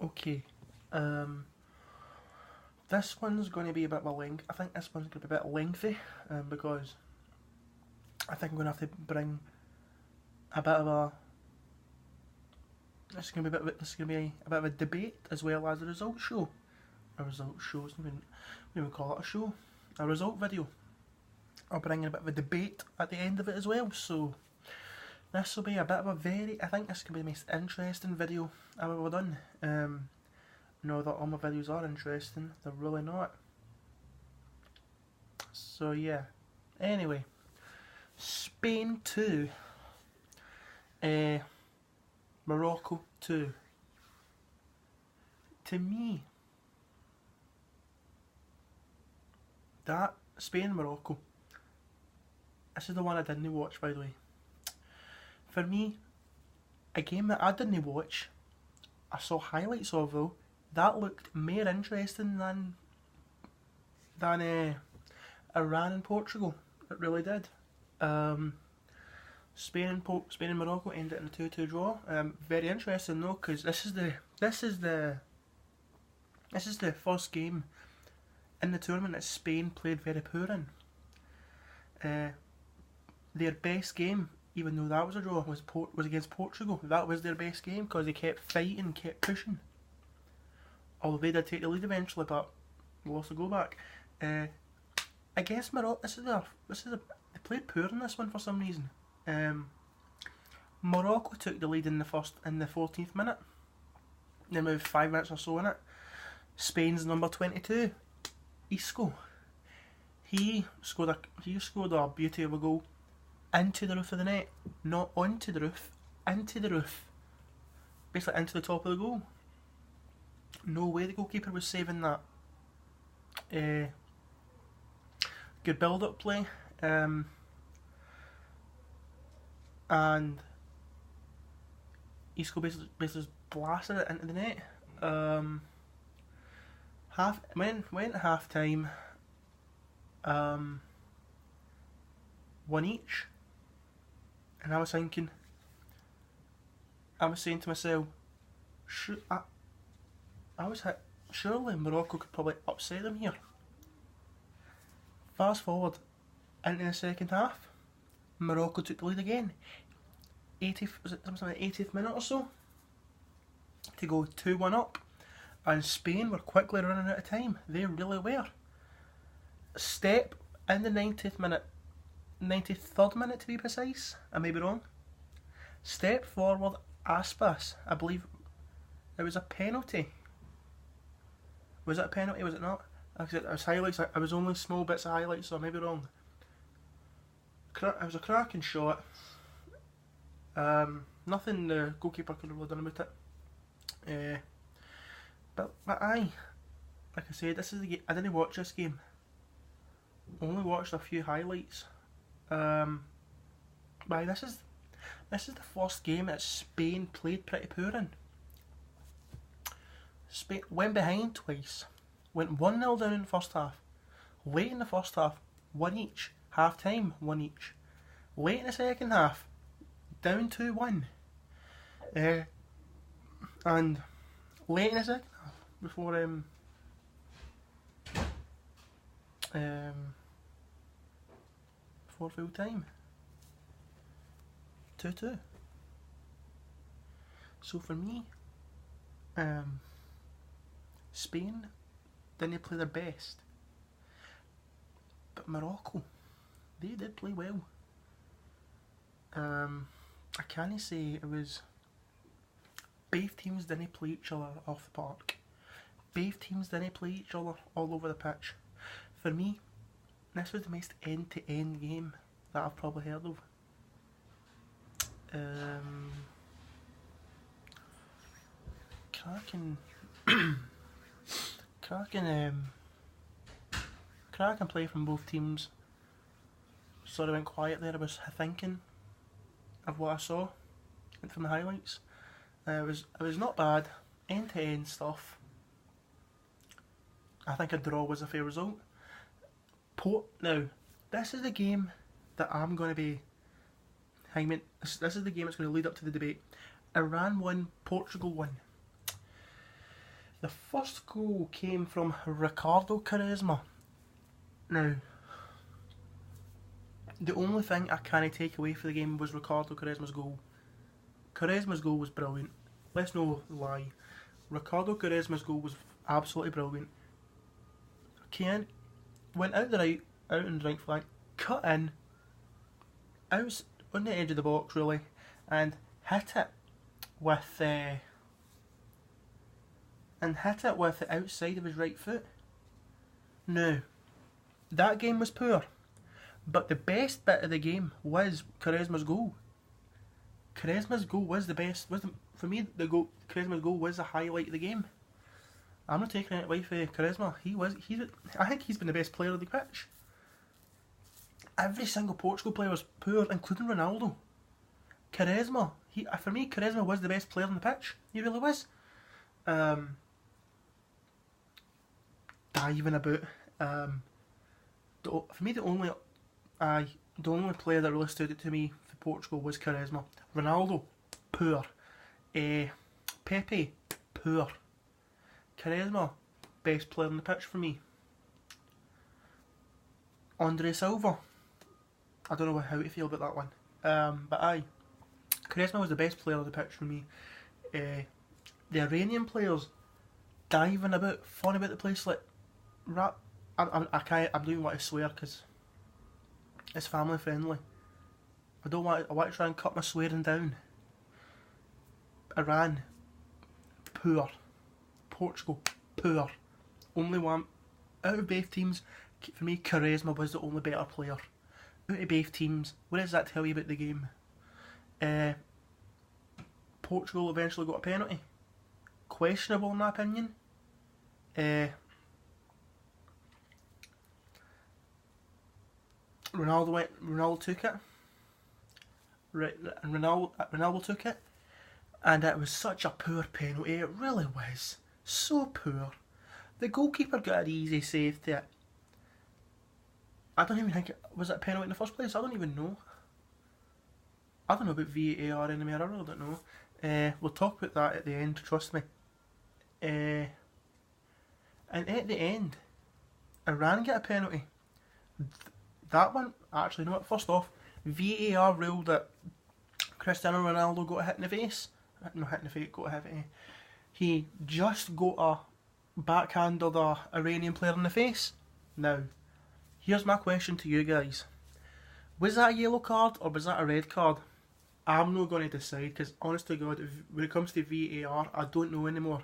Okay. This one's going to be a bit of a length. I think this one's going to be a bit lengthy because I think I'm going to have to bring a bit of a. This is going to be a bit of a debate as well as a result show. A result show. We don't even call it a show. A result video. I'll bring in a bit of a debate at the end of it as well. So this will be a bit of a I think this could be the most interesting video I've ever done. Not that all my videos are interesting, they're really not. So yeah. Anyway, Spain 2, Morocco 2. To me, that Spain-Morocco, this is the one I didn't watch, by the way. For me, a game that I didn't watch, I saw highlights of though, that looked more interesting than Iran and Portugal. It really did. Spain and Morocco ended in a 2-2 draw. Very interesting though, because this is the first game in the tournament that Spain played very poor in. Their best game, even though that was a draw, was against Portugal. That was their best game because they kept fighting, kept pushing. Although they did take the lead eventually, but they lost the goal back. Against Morocco, they played poor in this one for some reason. Morocco took the lead in the 14th minute. Then with 5 minutes or so in it, Spain's number 22, Isco. He scored a beauty of a goal into the roof of the net, not onto the roof, into the roof, basically into the top of the goal. No way the goalkeeper was saving that. Good build-up play, and Isco basically just blasted it into the net. Went half time. 1 each, and I was saying to myself, surely Morocco could probably upset them here. Fast forward into the second half, Morocco took the lead again. 80th minute or so to go 2-1 up, and Spain were quickly running out of time. They really were. Step in the 90th minute, 93rd minute to be precise. I may be wrong. Step forward, Aspas. I believe it was a penalty. Was it a penalty? Was it not? It was highlights. I was only small bits of highlights, so I may be wrong. It was a cracking shot. Nothing the goalkeeper could have really done about it. But like I said, this is the game. I didn't watch this game. Only watched a few highlights. This is the first game that Spain played pretty poor in. Spain went behind twice. Went 1-0 down in the first half. Late in the first half, 1 each. Half time, 1 each. Late in the second half, down 2-1. And late in the second half, before full time, 2-2. So for me, Spain didn't play their best, but Morocco, they did play well. I can't say it was. Both teams didn't play each other off the park. Both teams didn't play each other all over the pitch. For me, this was the most end-to-end game that I've probably heard of. Cracking play from both teams. Sort of went quiet there. I was thinking of what I saw from the highlights. It was not bad. End-to-end stuff. I think a draw was a fair result. Now, this is the game that I'm going to be. This is the game that's going to lead up to the debate. Iran won, Portugal won. The first goal came from Ricardo Quaresma. Now, the only thing I can't take away from the game was Ricardo Quaresma's goal. Quaresma's goal was brilliant. Let's no lie. Ricardo Quaresma's goal was absolutely brilliant. Kane went out in the right flank, cut in, out on the edge of the box really, and hit it with the outside of his right foot. Now, that game was poor, but the best bit of the game was Quaresma's goal. Quaresma's goal was the best. For me, Quaresma's goal was the highlight of the game. I'm not taking it away from Quaresma. I think he's been the best player of the pitch. Every single Portugal player was poor, including Ronaldo. Quaresma, for me, Quaresma was the best player on the pitch. He really was. Diving about. For me, the only player that really stood out to me for Portugal was Quaresma. Ronaldo, poor. Pepe, poor. Quaresma, best player on the pitch for me. Andre Silva, I don't know how to feel about that one. But Quaresma was the best player on the pitch for me. The Iranian players diving about, fun about the place like rap. I don't even want to swear because it's family friendly. I want to try and cut my swearing down. Iran, poor. Portugal, poor. Only one out of both teams. For me, Quaresma was the only better player. Out of both teams. What does that tell you about the game? Portugal eventually got a penalty. Questionable in my opinion. Ronaldo took it. Right, and Ronaldo took it. And it was such a poor penalty. It really was. So poor. The goalkeeper got an easy save to it. I don't even think was it a penalty in the first place. I don't even know. I don't know about VAR anymore. I really don't know. We'll talk about that at the end. Trust me. And at the end, Iran get a penalty. That one, actually, you know what? First off, VAR ruled that Cristiano Ronaldo got a hit in the face. No, hit in the face. Got a hit. He just got a backhanded a Iranian player in the face. Now, here's my question to you guys. Was that a yellow card or was that a red card? I'm not going to decide because, honest to God, when it comes to VAR, I don't know anymore.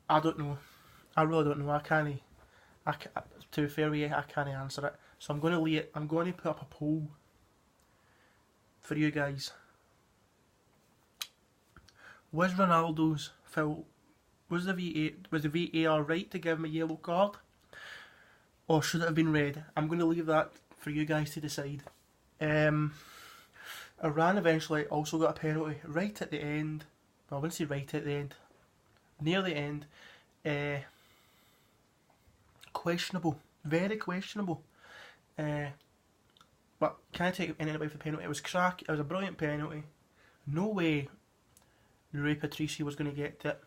I don't know. I really don't know. To be fair with you, I can't answer it. So I'm going to put up a poll for you guys. Was Ronaldo's foul? Was the VAR right to give him a yellow card, or should it have been red? I'm going to leave that for you guys to decide. Iran eventually also got a penalty right at the end. Well, I wouldn't say right at the end. Near the end. Questionable. Very questionable. But can I take anything away from the penalty? It was crack. It was a brilliant penalty. No way Rui Patricio was going to get it.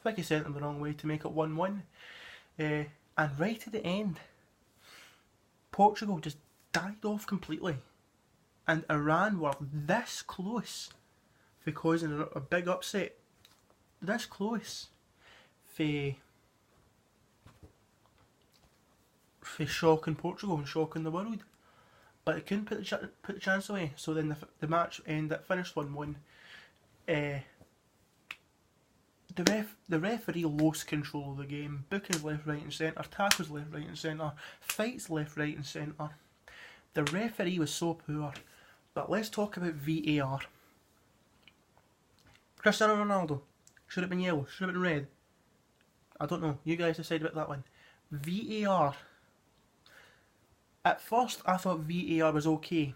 I think he sent him the wrong way to make it 1-1. And right at the end, Portugal just died off completely. And Iran were this close for causing a big upset. This close for shocking Portugal and shocking the world. But they couldn't put the chance away. So then the match finished 1-1. The referee lost control of the game. Bookings left, right and centre. Tackles left, right and centre. Fights left, right and centre. The referee was so poor. But let's talk about VAR. Cristiano Ronaldo. Should have been yellow. Should have been red. I don't know. You guys decide about that one. VAR. At first I thought VAR was okay.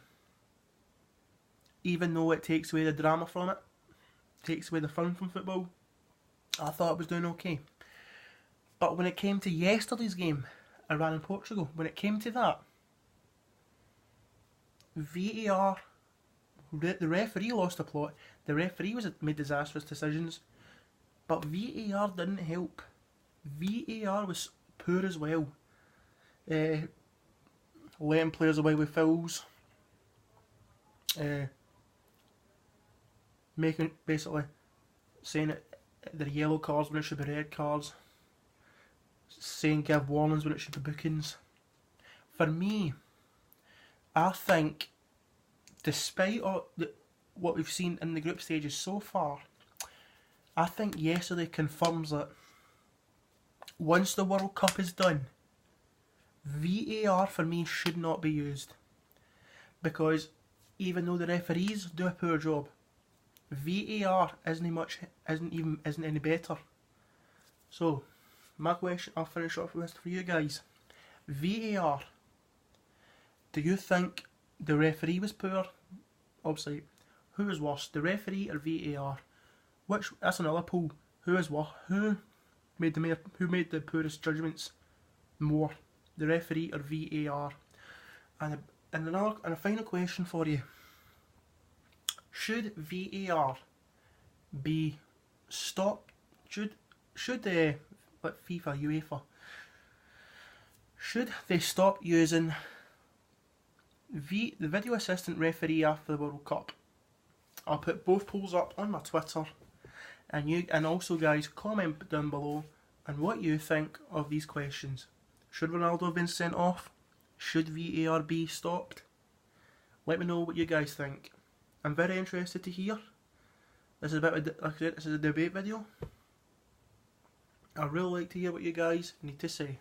Even though it takes away the drama from it. Takes away the fun from football. I thought it was doing okay. But when it came to yesterday's game, Iran and Portugal, when it came to that, VAR, the referee lost the plot. The referee made disastrous decisions. But VAR didn't help. VAR was poor as well. Letting players away with fouls. Basically saying that they're yellow cards when it should be red cards. Saying give warnings when it should be bookings. For me, I think, despite what we've seen in the group stages so far, I think yesterday confirms that once the World Cup is done, VAR for me should not be used. Because even though the referees do a poor job, VAR isn't any better. So, my question, I'll finish off with this for you guys. VAR, do you think the referee was poor? Obviously, who was worse, the referee or VAR? That's another poll. Who is what? Who made the poorest judgments more, the referee or VAR? And a final question for you: should VAR be stopped? Should like FIFA, UEFA, should they stop using the video assistant referee after the World Cup? I'll put both polls up on my Twitter, and also guys, comment down below on what you think of these questions. Should Ronaldo have been sent off? Should VAR be stopped? Let me know what you guys think. I'm very interested to hear. This is a debate video. I'd really like to hear what you guys need to say.